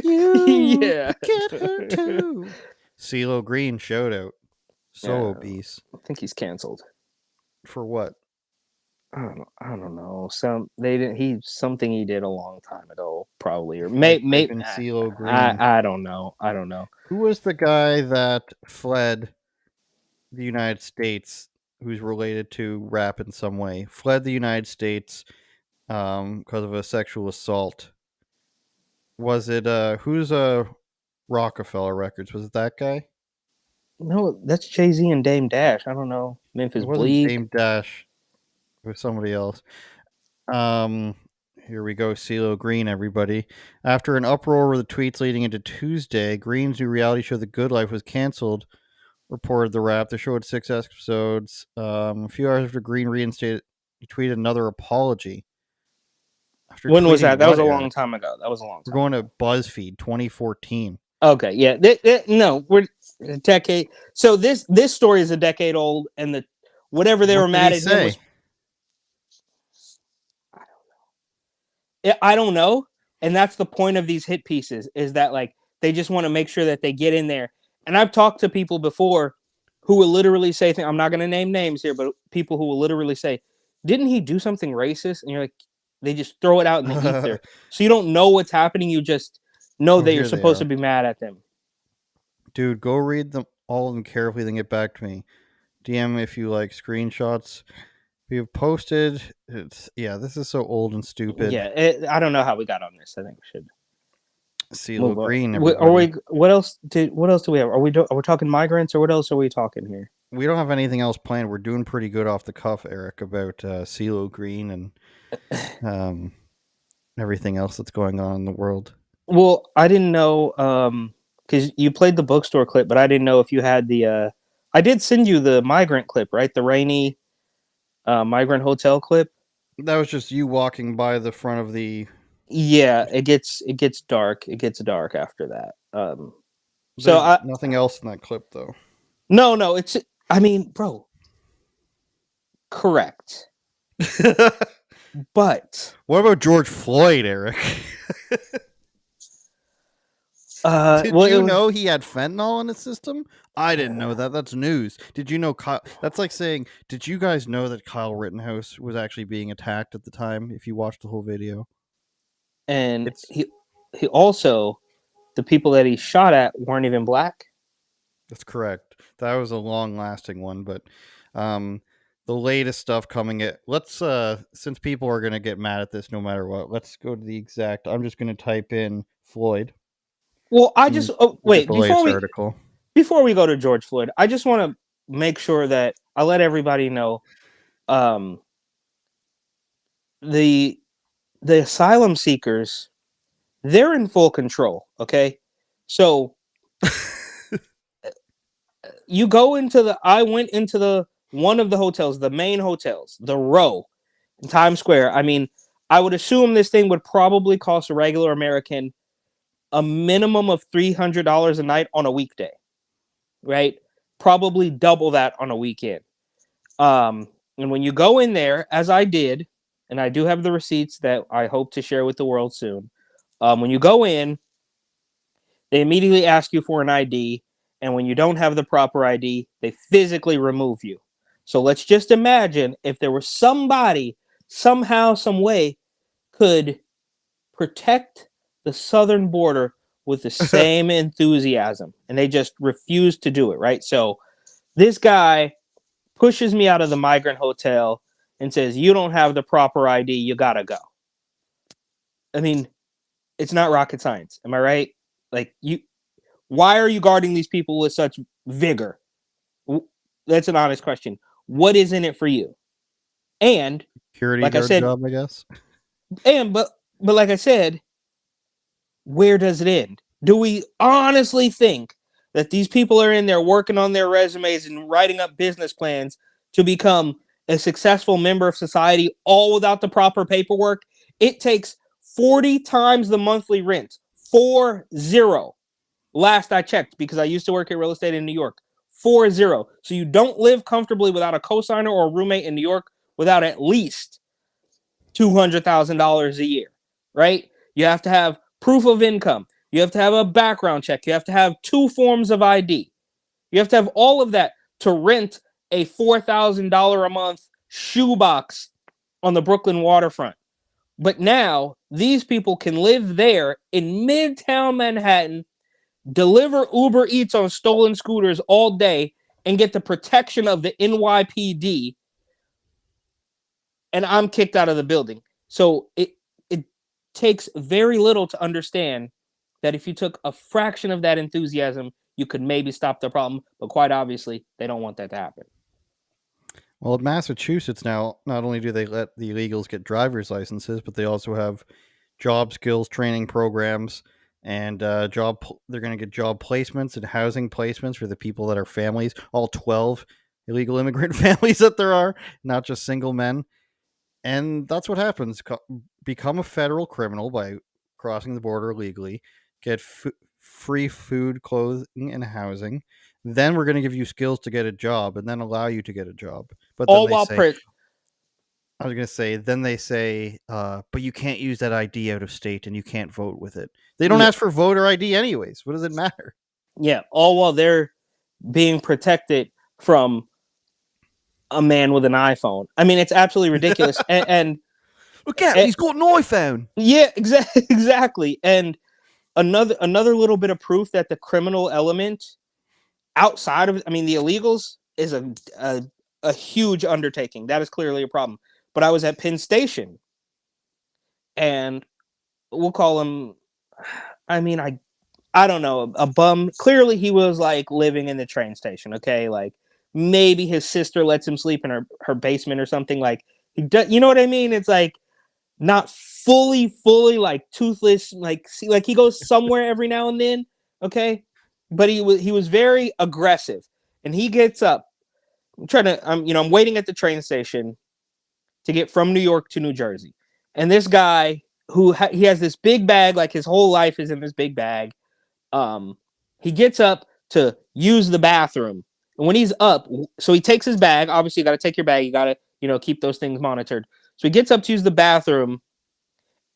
you, yeah, get her too. CeeLo Green showed out. So obese. I think he's canceled. For what? I don't know. Something he did a long time ago, probably, or Type maybe in CeeLo Green. I don't know. I don't know. Who was the guy that fled the United States? Who's related to rap in some way? Fled the United States because of a sexual assault. Was it who's Rockefeller Records? Was it that guy? No, that's Jay-Z and Dame Dash. I don't know. Memphis It wasn't Bleak. Dame Dash. It was somebody else. Here we go. CeeLo Green, everybody. After an uproar over the tweets leading into Tuesday, Green's new reality show, The Good Life, was canceled. Reported the rap. The show had 6 episodes. A few hours after Green reinstated, he tweeted another apology. After When was tweeting that? That was a what, long Eric? time ago. That was a long We're time. going to BuzzFeed 2014. Okay, yeah. No, we're a decade. So this story is a decade old, and whatever they What were did mad he at him was say? I don't know. And that's the point of these hit pieces, is that like they just want to make sure that they get in there. And I've talked to people before who will literally say I'm not going to name names here, but people who will literally say, "Didn't he do something racist?" And you're like, they just throw it out in the ether. So you don't know what's happening. You just know that you're Here they supposed are. to be mad at them. Dude, go read them all of them carefully, then get back to me. DM if you like screenshots. We have posted. This is so old and stupid. Yeah, I don't know how we got on this. I think we should CeeLo move on. Green, Are everybody. What else do we have? Are we talking migrants, or what else are we talking here? We don't have anything else planned. We're doing pretty good off the cuff, Eric, about CeeLo Green and everything else that's going on in the world. Well, I didn't know because you played the bookstore clip, but I didn't know if you had the. I did send you the migrant clip, right? The rainy migrant hotel clip. That was just you walking by the front of the. Yeah, it gets dark. It gets dark after that. There's nothing else in that clip, though. No, it's. I mean, bro. Correct. But what about George Floyd, Eric? Did you know he had fentanyl in his system? I didn't know that. That's news. Did you know that's like saying, did you guys know that Kyle Rittenhouse was actually being attacked at the time, if you watched the whole video? And he also, the people that he shot at weren't even black. That's correct. That was a long-lasting one, but the latest stuff coming at let's since people are going to get mad at this no matter what, let's go to the exact. I'm just going to type in Floyd. Well, I just wait before we go to George Floyd. I just want to make sure that I let everybody know the asylum seekers, they're in full control, okay? So you go into I went into one of the hotels, the main hotels, the Row in Times Square. I mean, I would assume this thing would probably cost a regular American a minimum of $300 a night on a weekday, right? Probably double that on a weekend. And when you go in there, as I did, and I do have the receipts that I hope to share with the world soon. When you go in, they immediately ask you for an ID. And when you don't have the proper ID, they physically remove you. So let's just imagine if there was somebody, somehow, some way, could protect the southern border with the same enthusiasm, and they just refuse to do it, right? So this guy pushes me out of the migrant hotel and says, "You don't have the proper ID, you gotta go." I mean, it's not rocket science, am I right? Like, why are you guarding these people with such vigor? That's an honest question. What is in it for you? And security like I said, job, I guess. And but like I said, where does it end? Do we honestly think that these people are in there working on their resumes and writing up business plans to become a successful member of society, all without the proper paperwork? It takes 40 times the monthly rent. 40. Last I checked, because I used to work at real estate in New York. 40. So you don't live comfortably without a cosigner or a roommate in New York without at least $200,000 a year, right? You have to have proof of income. You have to have a background check. You have to have 2 forms of ID. You have to have all of that to rent a $4,000 a month shoebox on the Brooklyn waterfront. But now these people can live there in Midtown Manhattan, deliver Uber Eats on stolen scooters all day, and get the protection of the NYPD. And I'm kicked out of the building. So it takes very little to understand that if you took a fraction of that enthusiasm, you could maybe stop the problem. But quite obviously, they don't want that to happen. Well, in Massachusetts now, not only do they let the illegals get driver's licenses, but they also have job skills training programs and they're going to get job placements and housing placements for the people that are families, all 12 illegal immigrant families that there are, not just single men. And that's what happens. Become a federal criminal by crossing the border illegally, get free food, clothing, and housing. Then we're going to give you skills to get a job and then allow you to get a job. But all then while I was going to say, then they say, but you can't use that ID out of state and you can't vote with it. They don't ask for voter ID anyways. What does it matter? Yeah, all while they're being protected from a man with an iPhone. I mean, it's absolutely ridiculous. and look at him, he's got an iPhone. Yeah, exactly. And another little bit of proof that the criminal element outside of, the illegals is a huge undertaking. That is clearly a problem. But I was at Penn Station, and we'll call him, I don't know, a bum. Clearly he was like living in the train station. Okay. Like maybe his sister lets him sleep in her basement or something. Like you know what I mean? It's like not fully like toothless. Like he goes somewhere every now and then. Okay. But he was very aggressive, and he gets up. I'm waiting at the train station to get from New York to New Jersey. And this guy he has this big bag, like his whole life is in this big bag. He gets up to use the bathroom. And when he's up, so he takes his bag. Obviously, you got to take your bag. You got to, keep those things monitored. So he gets up to use the bathroom.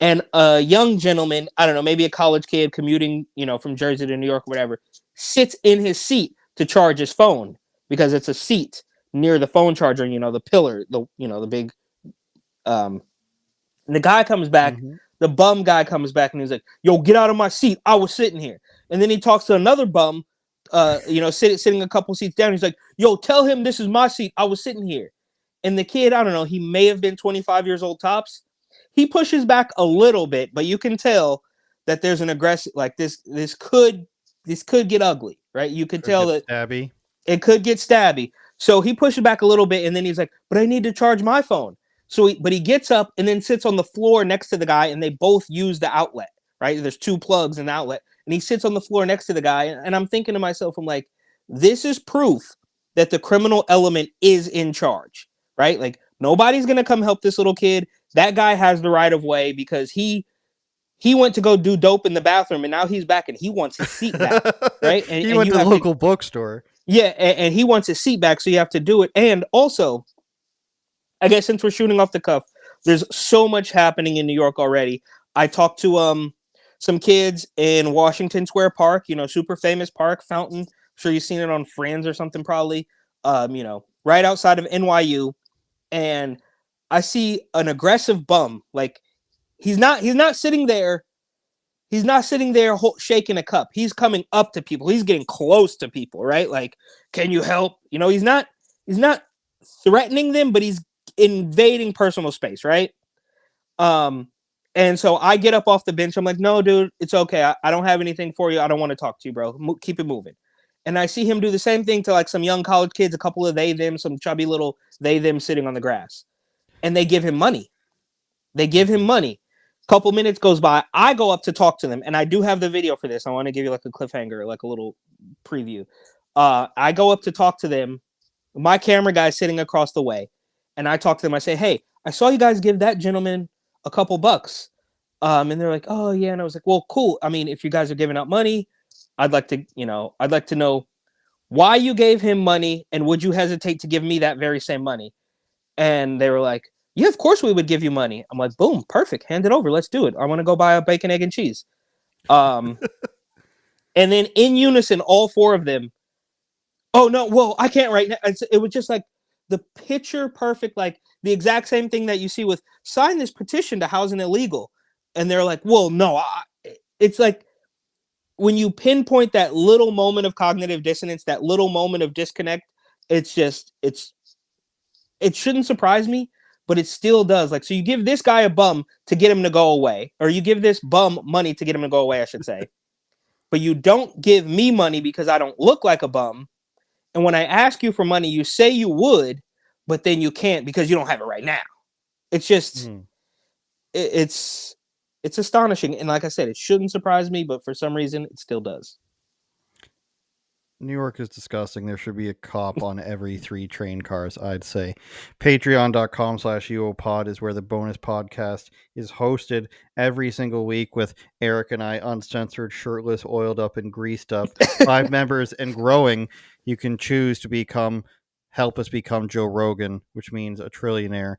And a young gentleman, I don't know, maybe a college kid commuting, from Jersey to New York or whatever, sits in his seat to charge his phone because it's a seat near the phone charger, the pillar, the big. And the guy comes back, the bum guy comes back, and he's like, "Yo, get out of my seat. I was sitting here." And then he talks to another bum, sitting a couple seats down. He's like, "Yo, tell him this is my seat. I was sitting here." And the kid, I don't know, he may have been 25 years old tops. He pushes back a little bit, but you can tell that there's an aggressive, like this could get ugly, right? You could tell that stabby. It could get stabby. So he pushes back a little bit, and then he's like, "But I need to charge my phone." So he gets up and then sits on the floor next to the guy, and they both use the outlet, right? There's two plugs in the outlet, and he sits on the floor next to the guy. And I'm thinking to myself, I'm like, this is proof that the criminal element is in charge, right? Like nobody's going to come help this little kid. That guy has the right of way because he went to go do dope in the bathroom, and now he's back and he wants his seat back, right? And he went to the local bookstore. Yeah, and he wants his seat back, so you have to do it. And also, I guess since we're shooting off the cuff, there's so much happening in New York already. I talked to some kids in Washington Square Park, super famous park, fountain. I'm sure you've seen it on Friends or something probably, right outside of NYU. And I see an aggressive bum. Like he's not sitting there. He's not sitting there shaking a cup. He's coming up to people. He's getting close to people, right? Like, can you help? He's not threatening them, but he's invading personal space, right? And so I get up off the bench. I'm like, "No, dude, it's okay. I don't have anything for you. I don't want to talk to you, bro. Keep it moving." And I see him do the same thing to like some young college kids, a couple of they, them, some chubby little they, them sitting on the grass. And they give him money. Couple minutes goes by. I go up to talk to them, and I do have the video for this. I want to give you like a cliffhanger, like a little preview. I go up to talk to them. My camera guy's sitting across the way, and I talk to them. I say, "Hey, I saw you guys give that gentleman a couple bucks." And they're like, "Oh yeah." And I was like, "Well, cool. I mean, if you guys are giving out money, I'd like to know why you gave him money, and would you hesitate to give me that very same money?" And they were like, "Yeah, of course we would give you money." I'm like, "Boom, perfect. Hand it over. Let's do it. I want to go buy a bacon, egg, and cheese." And then in unison, all four of them, "Oh no, well, I can't right now." It was just like the picture perfect. Like the exact same thing that you see with sign this petition to housing illegal. And they're like, well, no, it's like when you pinpoint that little moment of cognitive dissonance, that little moment of disconnect, it shouldn't surprise me, but it still does. Like, so you give this guy a bum to get him to go away, or you give this bum money to get him to go away, I should say. But you don't give me money because I don't look like a bum. And when I ask you for money, you say you would, but then you can't because you don't have it right now. It's just, it's astonishing. And like I said, it shouldn't surprise me, but for some reason it still does. New York is disgusting. There should be a cop on every 3 train cars, I'd say. Patreon.com/UOPod is where the bonus podcast is hosted every single week with Eric and I, uncensored, shirtless, oiled up, and greased up. 5 members and growing. You can choose to help us become Joe Rogan, which means a trillionaire,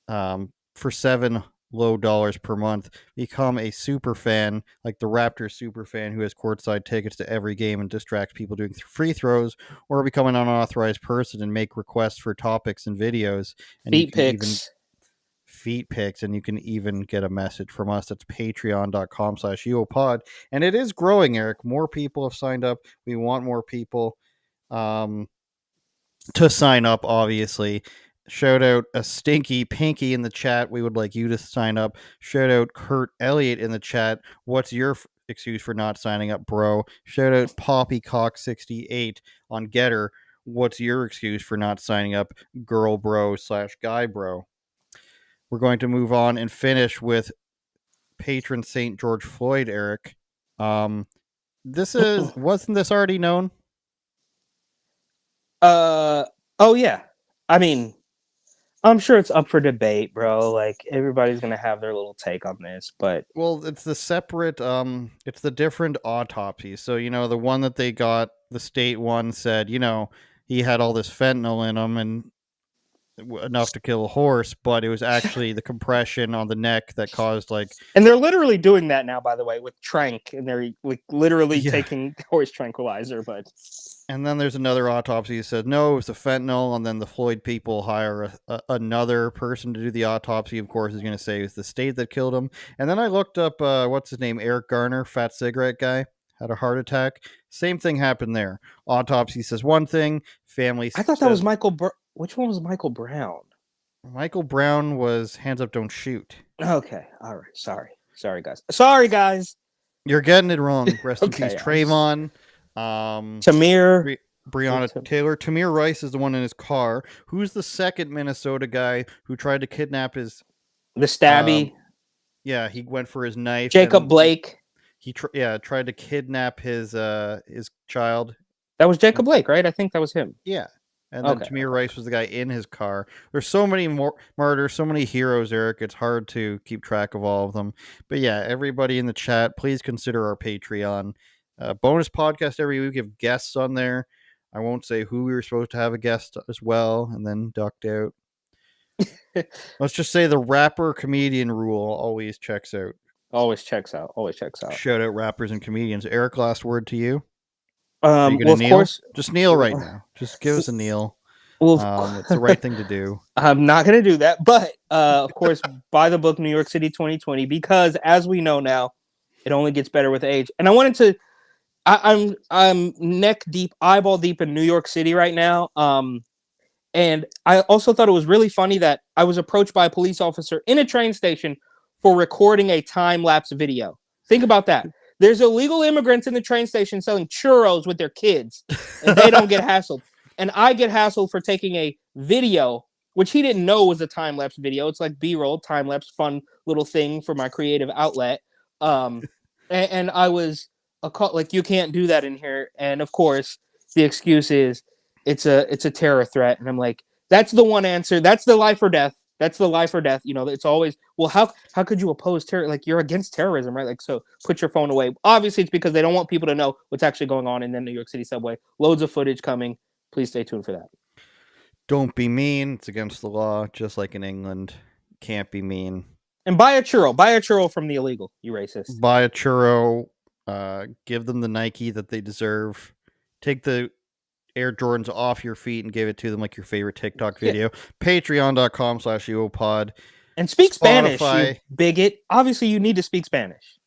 for $7 low dollars per month. Become a super fan, like the Raptors super fan who has courtside tickets to every game and distracts people doing free throws, or become an unauthorized person and make requests for topics and videos. And feet pics. Feet pics, and you can even get a message from us. That's patreon.com/UOPod. And it is growing, Eric. More people have signed up. We want more people to sign up, obviously. Shout out a Stinky Pinky in the chat. We would like you to sign up. Shout out Kurt Elliott in the chat. What's your excuse for not signing up, bro? Shout out Poppycock68 on Getter. What's your excuse for not signing up, girl bro / guy bro? We're going to move on and finish with patron Saint George Floyd, Eric. Wasn't this already known? Oh yeah. I mean, I'm sure it's up for debate, bro. Like, everybody's gonna have their little take on this, but it's the separate, it's the different autopsies. So, the one that they got, the state one said, he had all this fentanyl in him and enough to kill a horse, but it was actually the compression on the neck that caused and they're literally doing that now, by the way, with trank, and they're like literally taking horse tranquilizer. But and then there's another autopsy that said no, it was the fentanyl, and then the Floyd people hire another person to do the autopsy. Of course, is going to say it was the state that killed him. And then I looked up what's his name, Eric Garner, fat cigarette guy, had a heart attack. Same thing happened there. Autopsy says one thing, family. I thought that was Michael. Which one was Michael Brown? Michael Brown was Hands Up, Don't Shoot. Okay, all right. Sorry, guys. You're getting it wrong. Rest in peace, Trayvon. Tamir. Breonna Taylor. Tamir Rice is the one in his car. Who's the second Minnesota guy who tried to kidnap the stabby? He went for his knife. Jacob Blake. He tried to kidnap his child. That was Jacob Blake, right? I think that was him. Yeah. And then Tamir Rice was the guy in his car. There's so many more murders, so many heroes, Eric. It's hard to keep track of all of them. But yeah, everybody in the chat, please consider our Patreon. Bonus podcast every week. We have guests on there. I won't say who we were supposed to have a guest as well, and then ducked out. Let's just say the rapper comedian rule always checks out. Always checks out. Shout out rappers and comedians. Eric, last word to you. Of course, just kneel right now. Just give us a kneel. It's the right thing to do. I'm not going to do that, but of course, buy the book New York City 2020, because as we know now, it only gets better with age. And I wanted to. I'm neck deep, eyeball deep in New York City right now. And I also thought it was really funny that I was approached by a police officer in a train station for recording a time-lapse video. Think about that. There's illegal immigrants in the train station selling churros with their kids, and they don't get hassled. And I get hassled for taking a video, which he didn't know was a time-lapse video. It's like B-roll, time-lapse, fun little thing for my creative outlet. And I was like, you can't do that in here. And of course, the excuse is it's a terror threat. And I'm like, that's the one answer. That's the life or death. It's always, well, how could you oppose terror? Like, you're against terrorism, right? Like, so put your phone away. Obviously, it's because they don't want people to know what's actually going on in the New York City subway. Loads of footage coming. Please stay tuned for that. Don't be mean. It's against the law, just like in England. Can't be mean. And buy a churro. Buy a churro from the illegal, you racist. Buy a churro. Give them the Nike that they deserve. Take the Air Jordans off your feet and give it to them like your favorite TikTok video. Patreon.com/UOPod. And speak Spanish, you Spotify. bigot. Obviously, you need to speak Spanish.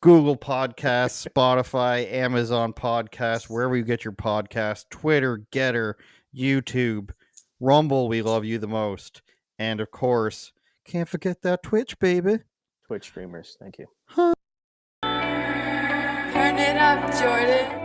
Google Podcasts, Spotify, Amazon Podcasts, wherever you get your podcasts, Twitter, Getter, YouTube, Rumble, we love you the most. And of course, can't forget that Twitch, baby. Twitch streamers, thank you. Turn it up, Jordan.